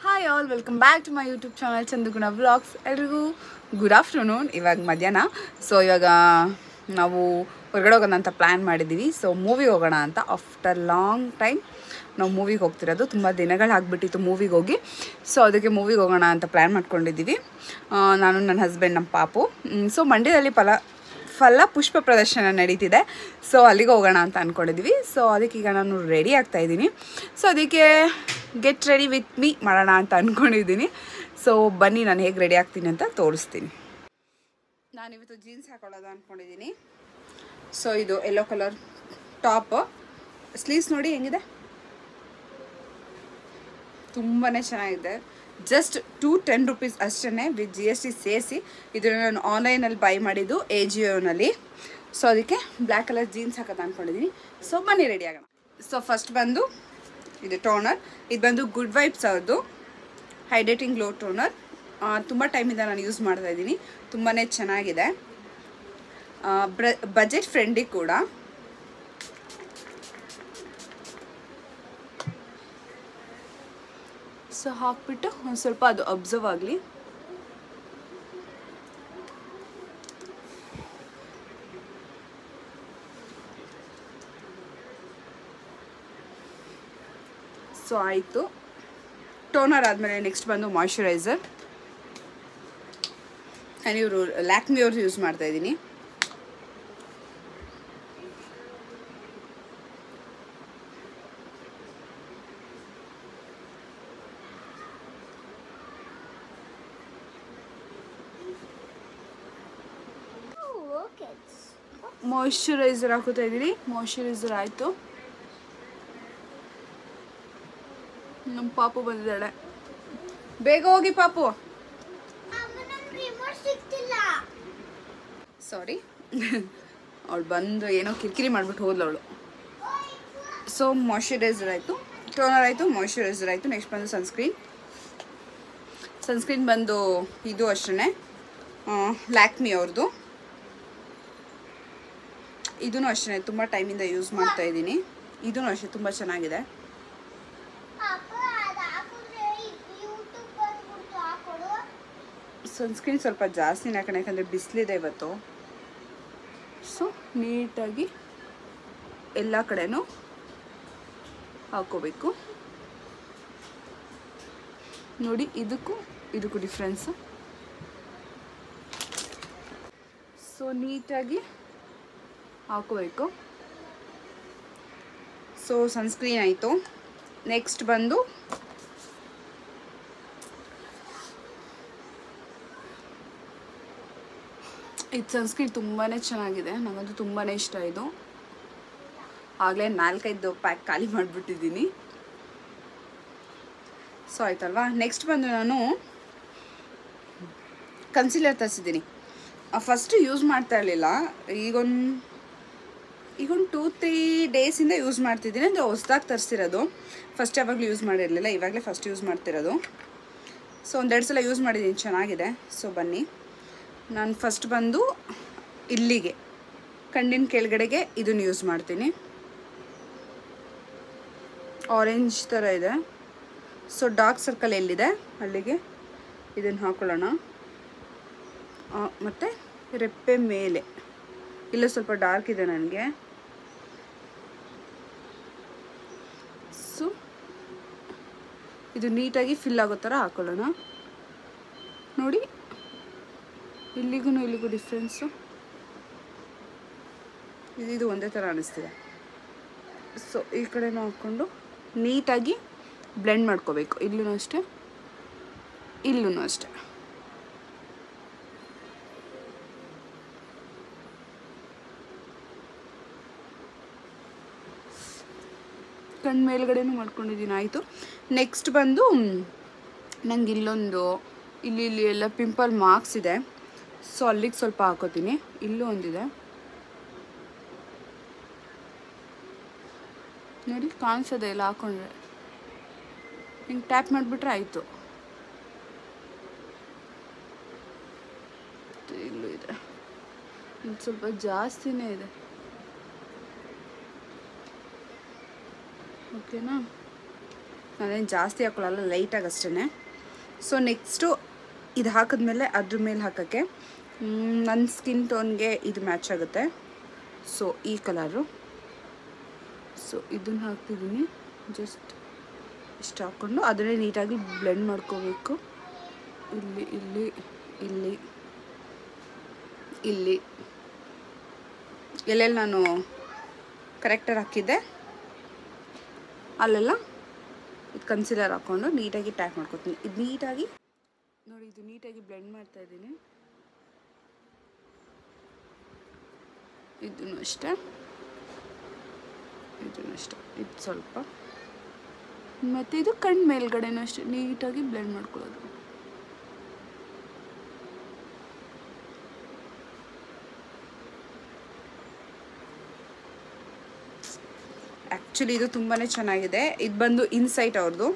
Hi all, welcome back to my YouTube channel Chanduguna vlogs. ಎಲ್ರಿಗೂ good afternoon. ಇವಾಗ ಮಧ್ಯಾಹ್ನ. So ಇವಾಗ ನಾವು ಹೊರಗಡೆ ಹೋಗೋಣ ಅಂತ ಪ್ಲ್ಯಾನ್ ಮಾಡಿದ್ದೀವಿ. ಸೊ ಮೂವಿಗೆ ಹೋಗೋಣ ಅಂತ ಆಫ್ಟರ್ ಲಾಂಗ್ ಟೈಮ್ ನಾವು ಮೂವಿಗೆ ಹೋಗ್ತಿರೋದು. ತುಂಬ ದಿನಗಳಾಗ್ಬಿಟ್ಟಿತ್ತು ಮೂವಿಗೆ ಹೋಗಿ. ಸೊ ಅದಕ್ಕೆ ಮೂವಿಗೆ ಹೋಗೋಣ ಅಂತ ಪ್ಲ್ಯಾನ್ ಮಾಡ್ಕೊಂಡಿದ್ದೀವಿ, ನಾನು, ನನ್ನ ಹಸ್ಬೆಂಡ್, ನಮ್ಮ ಪಾಪು. ಸೊ ಮಂಡ್ಯದಲ್ಲಿ ಫಲ ಪುಷ್ಪ ಪ್ರದರ್ಶನ ನಡೀತಿದೆ. ಸೊ ಅಲ್ಲಿಗೆ ಹೋಗೋಣ ಅಂತ ಅಂದ್ಕೊಂಡಿದ್ದೀವಿ. ಸೊ ಅದಕ್ಕೆ ಈಗ ನಾನು ರೆಡಿ ಆಗ್ತಾಯಿದ್ದೀನಿ. ಸೊ ಅದಕ್ಕೆ ಗೆಟ್ ರೆಡಿ ವಿತ್ ಮೀ ಮಾಡೋಣ ಅಂತ ಅಂದ್ಕೊಂಡಿದ್ದೀನಿ. ಸೊ ಬನ್ನಿ, ನಾನು ಹೇಗೆ ರೆಡಿ ಆಗ್ತೀನಿ ಅಂತ ತೋರಿಸ್ತೀನಿ. ನಾನಿವತ್ತು ಜೀನ್ಸ್ ಹಾಕೊಳ್ಳೋದು ಅಂದ್ಕೊಂಡಿದ್ದೀನಿ. ಸೊ ಇದು ಯೆಲ್ಲೋ ಕಲರ್ ಟಾಪ್. ಸ್ಲೀವ್ಸ್ ನೋಡಿ ಹೆಂಗಿದೆ, ತುಂಬಾ ಚೆನ್ನಾಗಿದೆ. ಜಸ್ಟ್ 210 ರೂಪೀಸ್ ಅಷ್ಟೇ, ವಿತ್ GST ಸೇರಿಸಿ. ಇದನ್ನು ನಾನು ಆನ್ಲೈನಲ್ಲಿ ಬೈ ಮಾಡಿದ್ದು AJIOನಲ್ಲಿ. ಸೊ ಅದಕ್ಕೆ ಬ್ಲ್ಯಾಕ್ ಕಲರ್ ಜೀನ್ಸ್ ಹಾಕೋದು ಅಂದ್ಕೊಂಡಿದ್ದೀನಿ. ಸೊ ಬನ್ನಿ ರೆಡಿ ಆಗೋಣ. ಸೊ ಫಸ್ಟ್ ಬಂದು ಇದು ಟೋನರ್. ಇದು ಬಂದು ಗುಡ್ ವೈಬ್ಸ್ ಅವ್ರದ್ದು ಹೈಡ್ರೇಟಿಂಗ್ ಗ್ಲೋ ಟೋನರ್. ತುಂಬ ಟೈಮಿಂದ ನಾನು ಯೂಸ್ ಮಾಡ್ತಾಯಿದ್ದೀನಿ. ತುಂಬಾ ಚೆನ್ನಾಗಿದೆ, ಬಜೆಟ್ ಫ್ರೆಂಡ್ಲಿ ಕೂಡ. ಸೊ ಹಾಕ್ಬಿಟ್ಟು ಒಂದು ಸ್ವಲ್ಪ ಅದು ಅಬ್ಸರ್ವ್ ಆಗಲಿ. ಸೊ ಆಯಿತು. ಟೋನರ್ ಆದಮೇಲೆ ನೆಕ್ಸ್ಟ್ ಬಂದು ಮಾಯ್ಶ್ಚರೈಸರ್. ನಾನು ಇವರು ಲ್ಯಾಕ್ಮಿ ಅವ್ರದ್ದು ಯೂಸ್ ಮಾಡ್ತಾಯಿದ್ದೀನಿ. ಮಾಯ್ಶ್ಚರೈಸರ್ ಹಾಕೋತಾ ಇದ್ದೀನಿ. ಮಾಯ್ಶ್ಚರೈಸರ್ ಆಯಿತು. ನಮ್ಮ ಪಾಪು ಬಂದಿದ್ದಾಳೆ, ಬೇಗ ಹೋಗಿ ಪಾಪು. ಸಾರಿ, ಅವಳು ಬಂದು ಏನೋ ಕಿರಿಕಿರಿ ಮಾಡಿಬಿಟ್ಟು ಹೋದ್ಲು ಅವಳು. ಸೊ ಮಾಯ್ಶ್ಚರೈಸರ್ ಆಯಿತು, ಟೋನರ್ ಆಯಿತು, ಮಾಯ್ಶ್ಚರೈಸರ್ ಆಯಿತು. ನೆಕ್ಸ್ಟ್ ಬಂದು ಸನ್ಸ್ಕ್ರೀನ್ ಬಂದು ಇದು ಅಷ್ಟೇ, ಲ್ಯಾಕ್ಮಿ ಅವ್ರದ್ದು. ಇದೂ ಅಷ್ಟೇ, ತುಂಬ ಟೈಮಿಂದ ಯೂಸ್ ಮಾಡ್ತಾಯಿದ್ದೀನಿ. ಇದೂ ಅಷ್ಟೇ, ತುಂಬ ಚೆನ್ನಾಗಿದೆ. ಸನ್ಸ್ಕ್ರೀನ್ ಸ್ವಲ್ಪ ಜಾಸ್ತಿನೇ ಹಾಕೋಣ, ಯಾಕಂದರೆ ಬಿಸಿಲಿದೆ ಇವತ್ತು. ಸೊ ನೀಟಾಗಿ ಎಲ್ಲ ಕಡೆನೂ ಹಾಕೋಬೇಕು. ನೋಡಿ, ಇದಕ್ಕೂ ಡಿಫ್ರೆನ್ಸು. ಸೊ ನೀಟಾಗಿ ಹಾಕೋಬೇಕು. ಸೊ ಸನ್ಸ್ಕ್ರೀನ್ ಆಯಿತು. ನೆಕ್ಸ್ಟ್ ಬಂದು ಇದು ಸನ್ಸ್ಕ್ರೀನ್ ತುಂಬಾ ಚೆನ್ನಾಗಿದೆ, ನನಗಂತೂ ತುಂಬಾ ಇಷ್ಟ. ಇದು ಆಗಲೇ 4-5 ಪ್ಯಾಕ್ ಖಾಲಿ ಮಾಡಿಬಿಟ್ಟಿದ್ದೀನಿ. ಸೊ ಆಯ್ತಲ್ವಾ. ನೆಕ್ಸ್ಟ್ ಬಂದು ನಾನು ಕನ್ಸೀಲರ್ ತರಿಸಿದ್ದೀನಿ. ಫಸ್ಟು ಯೂಸ್ ಮಾಡ್ತಾ ಇರಲಿಲ್ಲ, ಈಗೊಂದು 2-3 ಡೇಸಿಂದ ಯೂಸ್ ಮಾಡ್ತಿದ್ದೀನಿ. ಅಂದರೆ ಹೊಸ್ದಾಗಿ ತರಿಸಿರೋದು, ಫಸ್ಟ್ ಯಾವಾಗಲೂ ಯೂಸ್ ಮಾಡಿರಲಿಲ್ಲ, ಇವಾಗಲೇ ಫಸ್ಟ್ ಯೂಸ್ ಮಾಡ್ತಿರೋದು. ಸೊ 1-2 ಸಲ ಯೂಸ್ ಮಾಡಿದ್ದೀನಿ, ಚೆನ್ನಾಗಿದೆ. ಸೊ ಬನ್ನಿ, ನಾನು ಫಸ್ಟ್ ಬಂದು ಇಲ್ಲಿಗೆ ಕಣ್ಣಿನ ಕೆಳಗಡೆಗೆ ಇದನ್ನು ಯೂಸ್ ಮಾಡ್ತೀನಿ. ಆರೆಂಜ್ ಥರ ಇದೆ. ಸೊ ಡಾರ್ಕ್ ಸರ್ಕಲ್ ಎಲ್ಲಿದೆ ಅಲ್ಲಿಗೆ ಇದನ್ನು ಹಾಕೊಳ್ಳೋಣ. ಮತ್ತು ರೆಪ್ಪೆ ಮೇಲೆ ಇಲ್ಲ ಸ್ವಲ್ಪ ಡಾರ್ಕ್ ಇದೆ ನನಗೆ. ಸೊ ಇದು ನೀಟಾಗಿ ಫಿಲ್ ಆಗೋ ಥರ ಹಾಕೊಳ್ಳೋಣ. ನೋಡಿ, ಇಲ್ಲಿಗೂ ಡಿಫ್ರೆನ್ಸು. ಇದು ಒಂದೇ ಥರ ಅನ್ನಿಸ್ತಿದೆ. ಸೊ ಈ ಕಡೆನೂ ಹಾಕ್ಕೊಂಡು ನೀಟಾಗಿ ಬ್ಲೆಂಡ್ ಮಾಡ್ಕೋಬೇಕು. ಇಲ್ಲೂ ಅಷ್ಟೇ, ಇಲ್ಲೂ ಅಷ್ಟೇ. ಕಣ್ಣು ಮೇಲ್ಗಡೆನೂ ಮಾಡ್ಕೊಂಡಿದ್ದೀನಿ. ಆಯಿತು. ನೆಕ್ಸ್ಟ್ ಬಂದು ನನಗೆ ಇಲ್ಲಿ ಎಲ್ಲ ಪಿಂಪಲ್ ಮಾರ್ಕ್ಸ್ ಇದೆ. ಸೊ ಅಲ್ಲಿಗೆ ಸ್ವಲ್ಪ ಹಾಕೋತೀನಿ. ಇಲ್ಲೂ ಒಂದಿದೆ ನೋಡಿ, ಕಾಣಿಸೋದೆ ಇಲ್ಲ. ಹಾಕೊಂಡ್ರೆ ಹಿಂಗೆ ಟ್ಯಾಪ್ ಮಾಡಿಬಿಟ್ರೆ ಆಯಿತು. ಇಲ್ಲೂ ಇದೆ, ಸ್ವಲ್ಪ ಜಾಸ್ತಿನೇ ಇದೆ. ಓಕೆನಾ? ನಾನೇನು ಜಾಸ್ತಿ ಹಾಕೊಳ್ಳಲ್ಲ, ಲೈಟಾಗಿ ಅಷ್ಟೇ. ಸೊ ನೆಕ್ಸ್ಟು ಇದು ಹಾಕಿದ್ಮೇಲೆ ಅದ್ರ ಮೇಲೆ ಹಾಕೋಕ್ಕೆ ನನ್ನ ಸ್ಕಿನ್ ಟೋನ್ಗೆ ಇದು ಮ್ಯಾಚ್ ಆಗುತ್ತೆ. ಸೊ ಈ ಕಲರು. ಸೊ ಇದನ್ನು ಹಾಕ್ತಿದ್ದೀನಿ. ಜಸ್ಟ್ ಇಷ್ಟು ಹಾಕ್ಕೊಂಡು ಅದನ್ನೇ ನೀಟಾಗಿ ಬ್ಲೆಂಡ್ ಮಾಡ್ಕೋಬೇಕು. ಇಲ್ಲಿ ಇಲ್ಲಿ ಇಲ್ಲಿ ಇಲ್ಲಿ ಎಲ್ಲೆಲ್ಲಿ ನಾನು ಕರೆಕ್ಟರ್ ಹಾಕಿದ್ದೆ ಅಲ್ಲೆಲ್ಲ ಇದು ಕನ್ಸಿಲರ್ ಹಾಕ್ಕೊಂಡು ನೀಟಾಗಿ ಟ್ಯಾಪ್ ಮಾಡ್ಕೊತೀನಿ. ಇದು ನೀಟಾಗಿ ನೋಡಿ, ಇದು ನೀಟಾಗಿ ಬ್ಲೆಂಡ್ ಮಾಡ್ತಾಯಿದ್ದೀನಿ. ಇದನ್ನು ಅಷ್ಟೇ, ಇದನ್ನು ಅಷ್ಟೇ, ಇದು ಸ್ವಲ್ಪ. ಮತ್ತು ಇದು ಕಣ್ಣು ಮೇಲ್ಗಡೆನೂ ಅಷ್ಟೇ ನೀಟಾಗಿ ಬ್ಲೆಂಡ್ ಮಾಡ್ಕೊಳ್ಳೋದು. ಆ್ಯಕ್ಚುಲಿ ಇದು ತುಂಬಾ ಚೆನ್ನಾಗಿದೆ. ಇದು ಬಂದು ಇನ್ಸೈಟ್ ಅವ್ರದ್ದು,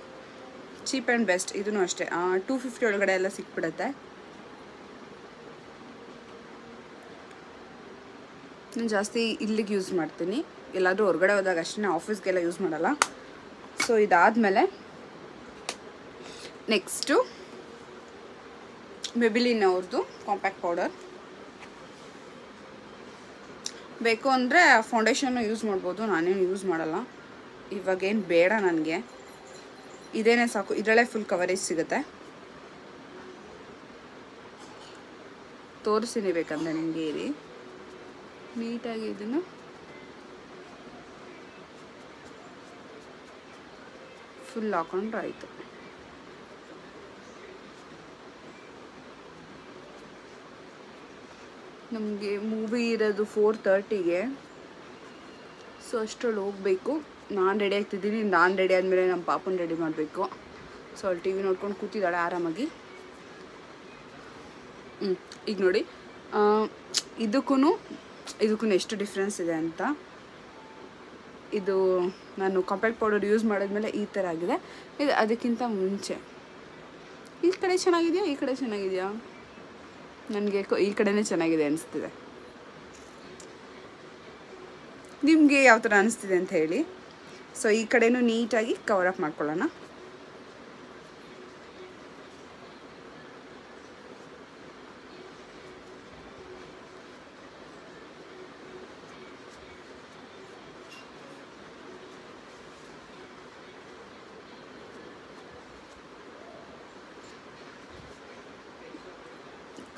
ಚೀಪ್ ಆ್ಯಂಡ್ ಬೆಸ್ಟ್. ಇದೂ ಅಷ್ಟೇ 250 ಒಳಗಡೆ ಎಲ್ಲ ಸಿಕ್ಬಿಡುತ್ತೆ. ನಾನು ಜಾಸ್ತಿ ಇಲ್ಲಿಗೆ ಯೂಸ್ ಮಾಡ್ತೀನಿ, ಎಲ್ಲಾದರೂ ಹೊರಗಡೆ ಹೋದಾಗ ಅಷ್ಟೇ, ಆಫೀಸ್ಗೆಲ್ಲ ಯೂಸ್ ಮಾಡಲ್ಲ. ಸೊ ಇದಾದಮೇಲೆ ನೆಕ್ಸ್ಟು ಮೆಬಿಲಿನ್ ಅವ್ರದ್ದು ಕಾಂಪ್ಯಾಕ್ಟ್ ಪೌಡರ್. ಬೇಕು ಅಂದರೆ ಫೌಂಡೇಶನ್ನು ಯೂಸ್ ಮಾಡ್ಬೋದು, ನಾನೇನು ಯೂಸ್ ಮಾಡಲ್ಲ. ಇವಾಗೇನು ಬೇಡ ನನಗೆ, ಇದೇನೇ ಸಾಕು. ಇದರಲ್ಲೇ ಫುಲ್ ಕವರೇಜ್ ಸಿಗುತ್ತೆ. ತೋರಿಸ್ತೀನಿ ಬೇಕಂದ್ರೆ ನಿಮಗೆ. ಇರಿ, ನೀಟಾಗಿ ಇದನ್ನು ಫುಲ್ ಹಾಕೊಂಡ್ರೆ ಆಯಿತು. ನಮಗೆ ಮೂವಿ ಇರೋದು 4:30ಗೆ. ಸೊ ಅಷ್ಟರಲ್ಲಿ ಹೋಗಬೇಕು. ನಾನು ರೆಡಿ ಆಗ್ತಿದ್ದೀನಿ. ನಾನು ರೆಡಿ ಆದಮೇಲೆ ನಮ್ಮ ಪಾಪನ ರೆಡಿ ಮಾಡಬೇಕು. ಸೊ ಅಲ್ಲಿ ಟಿ ವಿ ನೋಡ್ಕೊಂಡು ಕೂತಿದ್ದಾಳೆ ಆರಾಮಾಗಿ. ಈಗ ನೋಡಿ, ಇದಕ್ಕೂ ಎಷ್ಟು ಡಿಫ್ರೆನ್ಸ್ ಇದೆ ಅಂತ. ಇದು ನಾನು ಕಾಂಪ್ಯಾಕ್ಟ್ ಪೌಡರ್ ಯೂಸ್ ಮಾಡಿದ್ಮೇಲೆ ಈ ಥರ ಆಗಿದೆ. ಇದು ಅದಕ್ಕಿಂತ ಮುಂಚೆ ಈ ಕಡೆ ಚೆನ್ನಾಗಿದೆಯಾ, ಈ ಕಡೆ ಚೆನ್ನಾಗಿದೆಯಾ? ನನಗೆ ಈ ಕಡೆನೇ ಚೆನ್ನಾಗಿದೆ ಅನಿಸ್ತಿದೆ. ನಿಮಗೆ ಯಾವ ಥರ ಅನಿಸ್ತಿದೆ ಅಂತ ಹೇಳಿ. ಸೊ ಈ ಕಡೆನೂ ನೀಟಾಗಿ ಕವರ್ ಅಪ್ ಮಾಡ್ಕೊಳ್ಳೋಣ.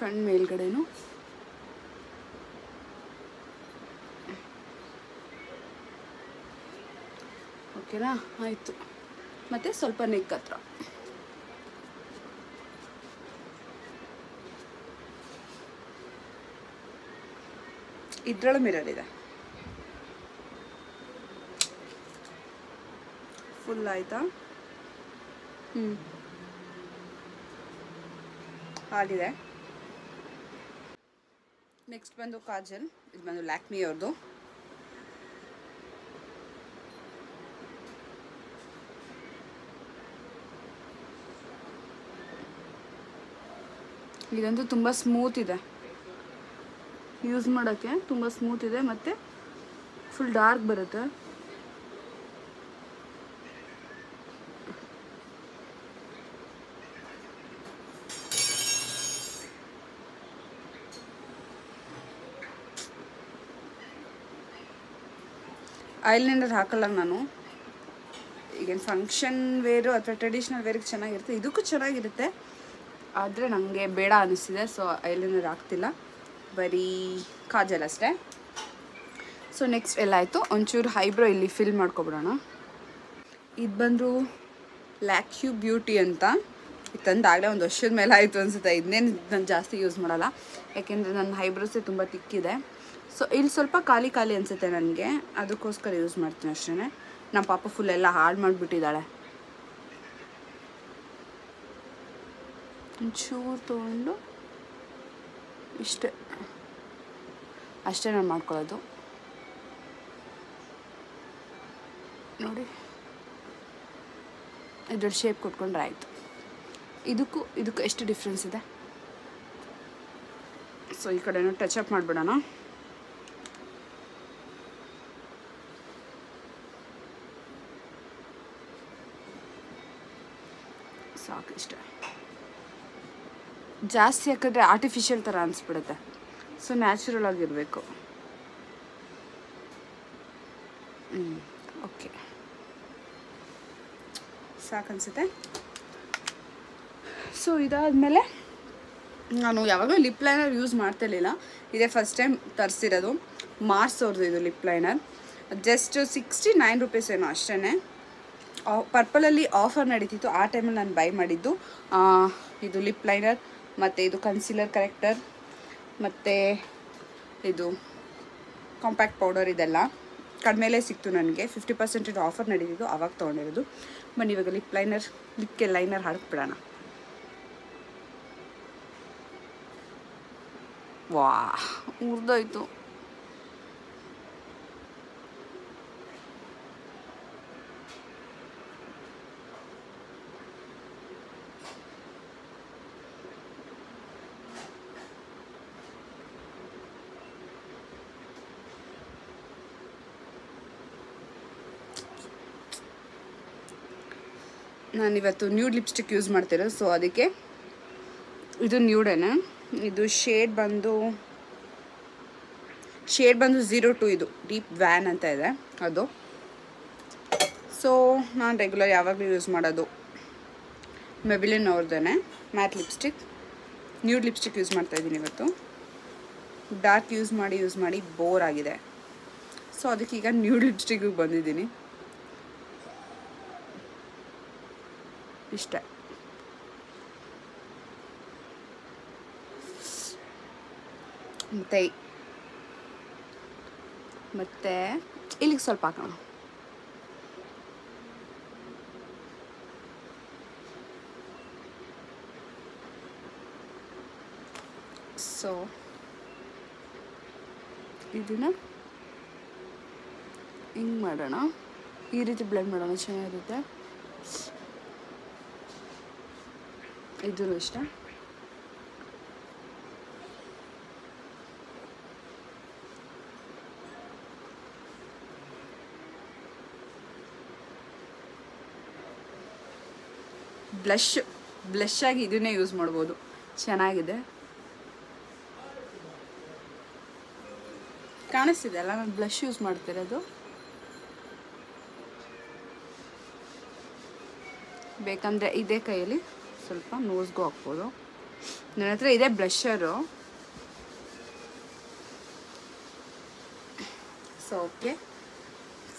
ಕಣ್ಣು ಮೇಲ್ಗಡೆನೂ ಓಕೆನಾ, ಆಯಿತು. ಮತ್ತು ಸ್ವಲ್ಪ ನೆಕ್ ಹತ್ರ ಇದ್ರೊಳಗೆ ಮಿರರ್ ಇದೆ. ಫುಲ್ ಆಯಿತಾ? ಆಗಿದೆ. ನೆಕ್ಸ್ಟ್ ಬಂದು ಕಾಜಲ್. ಇದು ಬಂದು ಲ್ಯಾಕ್ಮಿ ಅವ್ರದ್ದು. ಇದಂತೂ ತುಂಬ ಸ್ಮೂತ್ ಇದೆ, ಯೂಸ್ ಮಾಡೋಕ್ಕೆ ತುಂಬ ಸ್ಮೂತ್ ಇದೆ. ಮತ್ತು ಫುಲ್ ಡಾರ್ಕ್ ಬರುತ್ತೆ. ಐಲೈನರ್ ಹಾಕಲ್ಲ ನಾನು. ಈಗೇನು ಫಂಕ್ಷನ್ ವೇರು ಅಥವಾ ಟ್ರೆಡಿಷ್ನಲ್ ವೇರಿಗೆ ಚೆನ್ನಾಗಿರುತ್ತೆ, ಇದಕ್ಕೂ ಚೆನ್ನಾಗಿರುತ್ತೆ. ಆದರೆ ನನಗೆ ಬೇಡ ಅನ್ನಿಸ್ತಿದೆ. ಸೊ ಐಲೈನರ್ ಹಾಕ್ತಿಲ್ಲ, ಬರೀ ಕಾಜಲ್ ಅಷ್ಟೇ. ಸೊ ನೆಕ್ಸ್ಟ್ ಎಲ್ಲ ಆಯಿತು. ಒಂಚೂರು ಐಬ್ರೋ ಇಲ್ಲಿ ಫಿಲ್ ಮಾಡ್ಕೊಬಿಡೋಣ. ಇದು ಬಂದು ಲ್ಯಾಕ್ಯೂ ಬ್ಯೂಟಿ ಅಂತ. ಇದು ತಂದಾಗಲೇ ಒಂದು ವರ್ಷದ ಮೇಲೆ ಆಯಿತು ಅನಿಸುತ್ತೆ. ಇದನ್ನೇನು ನಾನು ಜಾಸ್ತಿ ಯೂಸ್ ಮಾಡಲ್ಲ, ಯಾಕೆಂದರೆ ನನ್ನ ಐಬ್ರೋಸೇ ತುಂಬ ತಿಕ್ಕಿದೆ. ಸೊ ಇಲ್ಲಿ ಸ್ವಲ್ಪ ಖಾಲಿ ಅನಿಸುತ್ತೆ ನನಗೆ, ಅದಕ್ಕೋಸ್ಕರ ಯೂಸ್ ಮಾಡ್ತೀನಿ ಅಷ್ಟೇ. ನಮ್ಮ ಪಾಪ ಫುಲ್ ಎಲ್ಲ ಹಾಳು ಮಾಡಿಬಿಟ್ಟಿದ್ದಾಳೆ. ಒಂಚೂರು ತೊಗೊಂಡು ಅಷ್ಟೇ ನಾನು ಮಾಡ್ಕೊಳ್ಳೋದು. ನೋಡಿ, ಇದ್ರ ಶೇಪ್ ಕೊಟ್ಕೊಂಡ್ರೆ ಆಯಿತು. ಇದಕ್ಕೂ ಎಷ್ಟು ಡಿಫ್ರೆನ್ಸ್ ಇದೆ. ಸೊ ಈ ಕಡೆನೂ ಟಚ್ ಅಪ್ ಮಾಡಿಬಿಡೋಣ. ಸಾಕು ಇಷ್ಟ. ಜಾಸ್ತಿ ಹಾಕಿದ್ರೆ ಆರ್ಟಿಫಿಷಿಯಲ್ ಥರ ಅನಿಸ್ಬಿಡುತ್ತೆ. ಸೊ ನ್ಯಾಚುರಲ್ ಆಗಿರಬೇಕು. ಓಕೆ, ಸಾಕನ್ಸುತ್ತೆ. ಸೊ ಇದಾದಮೇಲೆ ನಾನು ಯಾವಾಗಲೂ ಲಿಪ್ ಲೈನರ್ ಯೂಸ್ ಮಾಡ್ತಿರ್ಲಿಲ್ಲ. ಇದೇ ಫಸ್ಟ್ ಟೈಮ್ ತರಿಸಿರೋದು. ಮಾರ್ಸ್ ಅವ್ರದ್ದು ಇದು ಲಿಪ್ ಲೈನರ್. ಜಸ್ಟ್ 69 ರೂಪೀಸ್ ಏನೋ ಅಷ್ಟೇ. ಪರ್ಪಲಲ್ಲಿ ಆಫರ್ ನಡೀತಿತ್ತು, ಆ ಟೈಮಲ್ಲಿ ನಾನು ಬೈ ಮಾಡಿದ್ದು. ಇದು ಲಿಪ್ ಲೈನರ್ ಮತ್ತು ಇದು ಕನ್ಸೀಲರ್ ಕರೆಕ್ಟರ್ ಮತ್ತು ಇದು ಕಾಂಪ್ಯಾಕ್ಟ್ ಪೌಡರ್, ಇದೆಲ್ಲ ಕಡಿಮೆಲೇ ಸಿಕ್ತು ನನಗೆ. 50% ಆಫರ್ ನಡೀತಿತ್ತು, ಆವಾಗ ತೊಗೊಂಡಿರೋದು. ಬನ್ನಿ ಇವಾಗ ಲಿಪ್ಗೆ ಲೈನರ್ ಹಾಕ್ಬಿಡೋಣ. ವಾ, ಉರ್ದೋಯ್ತು. ನಾನಿವತ್ತು ನ್ಯೂಡ್ ಲಿಪ್ಸ್ಟಿಕ್ ಯೂಸ್ ಮಾಡ್ತಿರೋದು. ಸೊ ಅದಕ್ಕೆ ಇದು ನ್ಯೂಡೇನೆ. ಇದು ಶೇಡ್ ಬಂದು 02, ಇದು ಡೀಪ್ ವ್ಯಾನ್ ಅಂತ ಇದೆ ಅದು. ಸೊ ನಾನು ರೆಗ್ಯುಲರ್ ಯಾವಾಗಲೂ ಯೂಸ್ ಮಾಡೋದು ಮೆಬಿಲಿನ್ ಅವ್ರದ್ದೇನೆ matte lipstick. Nude lipstick use ಮಾಡ್ತಾಯಿದ್ದೀನಿ ಇವತ್ತು. ಡಾರ್ಕ್ ಯೂಸ್ ಮಾಡಿ ಬೋರ್ ಆಗಿದೆ. ಸೊ ಅದಕ್ಕೆ ಈಗ ನ್ಯೂಡ್ ಲಿಪ್ಸ್ಟಿಕ್ಕಿಗೆ ಬಂದಿದ್ದೀನಿ. ಇಷ್ಟ. ಮತ್ತು ಇಲ್ಲಿಗೆ ಸ್ವಲ್ಪ ಹಾಕೋಣ. ಸೊ ಇದನ್ನು ಹಿಂಗೆ ಮಾಡೋಣ, ಈ ರೀತಿ ಬ್ಲೆಂಡ್ ಮಾಡೋಣ, ಚೆನ್ನಾಗಿರುತ್ತೆ. ಇದೂ ಇಷ್ಟ. ಬ್ಲಷ್ ಆಗಿ ಇದನ್ನೇ ಯೂಸ್ ಮಾಡ್ಬೋದು, ಚೆನ್ನಾಗಿದೆ. ಕಾಣಿಸ್ತಿದೆ ಅಲ್ಲ ನಾನು ಬ್ಲಷ್ ಯೂಸ್ ಮಾಡ್ತಿರೋದು. ಬೇಕಂದರೆ ಇದೇ ಕೈಯಲ್ಲಿ ಸ್ವಲ್ಪ ನೋಸ್ಗೂ ಹಾಕ್ಬೋದು. ನನ್ನ ಹತ್ರ ಇದೆ ಬ್ಲಷರು. ಸೊ ಓಕೆ,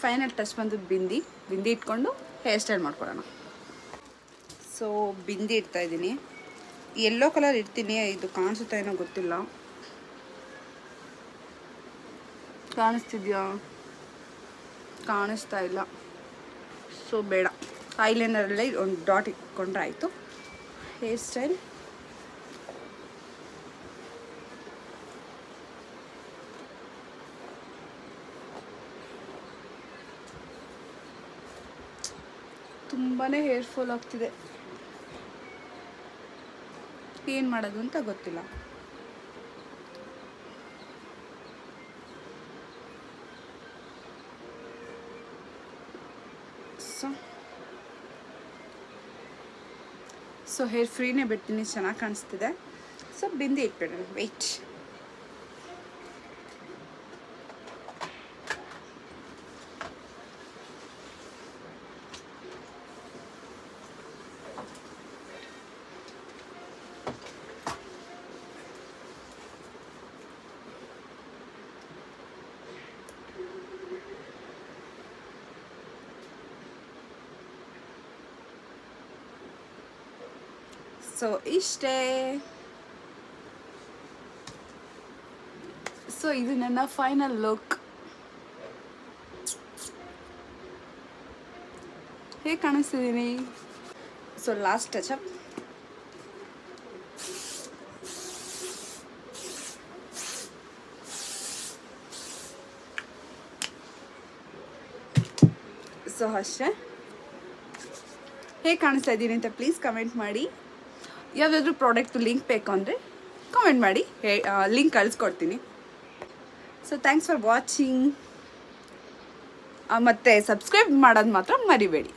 ಫೈನಲ್ ಟಚ್ ಬಂದು ಬಿಂದಿ ಇಟ್ಕೊಂಡು ಹೇರ್ ಸ್ಟೈಲ್ ಮಾಡ್ಕೊಳ್ಳೋಣ. ಸೊ ಬಿಂದಿ ಇಡ್ತಾಯಿದ್ದೀನಿ. ಯೆಲ್ಲೋ ಕಲರ್ ಇಡ್ತೀನಿ. ಇದು ಕಾಣಿಸುತ್ತಾ ಏನೋ ಗೊತ್ತಿಲ್ಲ, ಕಾಣಿಸ್ತಿದ್ಯಾ? ಕಾಣಿಸ್ತಾ ಇಲ್ಲ. ಸೊ ಬೇಡ, ಐಲೈನರಲ್ಲೇ ಒಂದು ಡಾಟ್ ಇಟ್ಕೊಂಡ್ರೆ ಆಯಿತು. ಹೇರ್ ಸ್ಟೈಲ್ ತುಂಬಾ ಹೇರ್ ಫಾಲ್ ಆಗ್ತಿದೆ, ಏನು ಮಾಡೋದು ಅಂತ ಗೊತ್ತಿಲ್ಲ. ಸೊ ಹೇರ್ ಫ್ರೀನೇ ಬಿಡ್ತೀನಿ, ಚೆನ್ನಾಗಿ ಕಾಣಿಸ್ತಿದೆ. ಸೊ ಬಿಂದಿ ಇಟ್ಬಿಡೋಣ. ವೆಯ್ಟ್. ಸೊ ಇಷ್ಟೇ. ಸೊ ಇದು ನನ್ನ ಫೈನಲ್ ಲುಕ್. ಹೇಗೆ ಕಾಣಿಸ್ತಿದ್ದೀನಿ? So last touchup. ಸೊ ಅಷ್ಟೇ. ಹೇಗೆ ಕಾಣಿಸ್ತಾ ಇದ್ದೀನಿ ಅಂತ ಪ್ಲೀಸ್ ಕಮೆಂಟ್ ಮಾಡಿ. ಯಾವುದಾದ್ರೂ ಪ್ರಾಡಕ್ಟ್ ಲಿಂಕ್ ಬೇಕು ಅಂದರೆ ಕಮೆಂಟ್ ಮಾಡಿ, ಲಿಂಕ್ ಕಳಿಸ್ಕೊಡ್ತೀನಿ. So thanks for watching. ಮತ್ತು ಸಬ್ಸ್ಕ್ರೈಬ್ ಮಾಡೋದು ಮಾತ್ರ ಮರಿಬೇಡಿ.